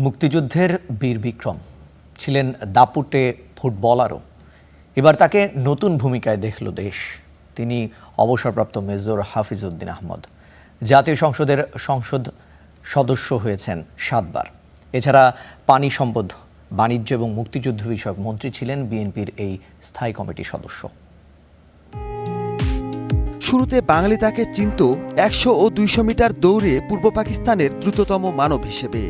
মুক্তিযুদ্ধের বীর বিক্রম ছিলেন দাপুটে ফুটবলারও। এবার তাকে নতুন ভূমিকায় দেখল দেশ। তিনি অবসরপ্রাপ্ত মেজর হাফিজ উদ্দিন আহমদ। জাতীয় সংসদের সংসদ সদস্য হয়েছেন 7 বার। এছাড়া পানি সম্পদ, বাণিজ্য এবং মুক্তিযুদ্ধ বিষয়ক মন্ত্রী ছিলেন বিএনপির এই স্থায়ী কমিটির সদস্য। শুরুতে বাঙালি তাকে চিনত 100 ও 200 মিটার দৌড়ে পূর্ব পাকিস্তানের দ্রুততম মানব হিসেবে।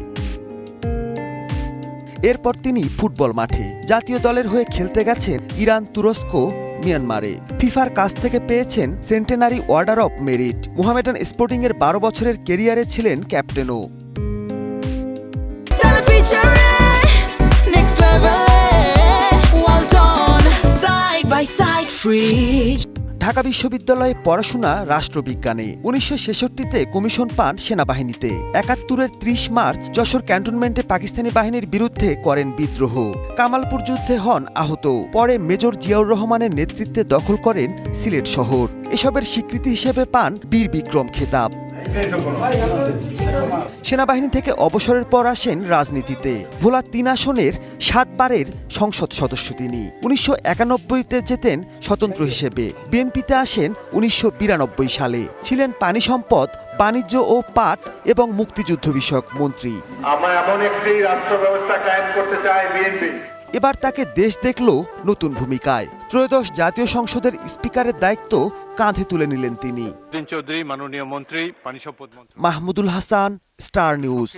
এরপর তিনি ফুটবল মাঠে জাতীয় দলের হয়ে খেলতে গেছেন ইরান, তুরস্ক, মিয়ানমারে। ফিফার কাছ থেকে পেয়েছেন centenary order of merit. Mohammedan স্পোর্টিংয়ের 12 বছরের কেরিয়ারে ছিলেন ক্যাপ্টেনও। ঢাকা বিশ্ববিদ্যালয়ে পড়াশোনা রাষ্ট্রবিজ্ঞানে। 1966-তে কমিশন পান সেনাবাহিনীতে। 71-এর 30 মার্চ যশোর ক্যান্টনমেন্টে পাকিস্তানি বাহিনীর বিরুদ্ধে করেন বিদ্রোহ। কামালপুর যুদ্ধে হন আহত। পরে মেজর জিয়াউর রহমানের নেতৃত্বে দখল করেন সিলেট শহর। এসবের স্বীকৃতি হিসেবে পান বীর বিক্রম খেতাব। সেনাবাহিনী থেকে অবসরের পর আসেন রাজনীতিতে। ভোলা 3 আসনের 7 বারের সংসদ সদস্য তিনি। 1991-তে জেতেন স্বতন্ত্র হিসেবে। বিএনপিতে আসেন 1992 সালে। ছিলেন পানি সম্পদ, বাণিজ্য ও পাট এবং মুক্তিযুদ্ধ বিষয়ক মন্ত্রী। আমরা এমন একটি রাষ্ট্র ব্যবস্থা কায়েম করতে চাই বিএনপি। এবার তাকে দেশ দেখল নতুন ভূমিকায়। ত্রয়োদশ জাতীয় সংসদের স্পিকারের দায়িত্ব কাঁধে তুলে নিলেন তিনি। চৌধুরী, মাননীয় মন্ত্রী, পানি সম্পদ মন্ত্রী মাহমুদুল হাসান, স্টার নিউজ।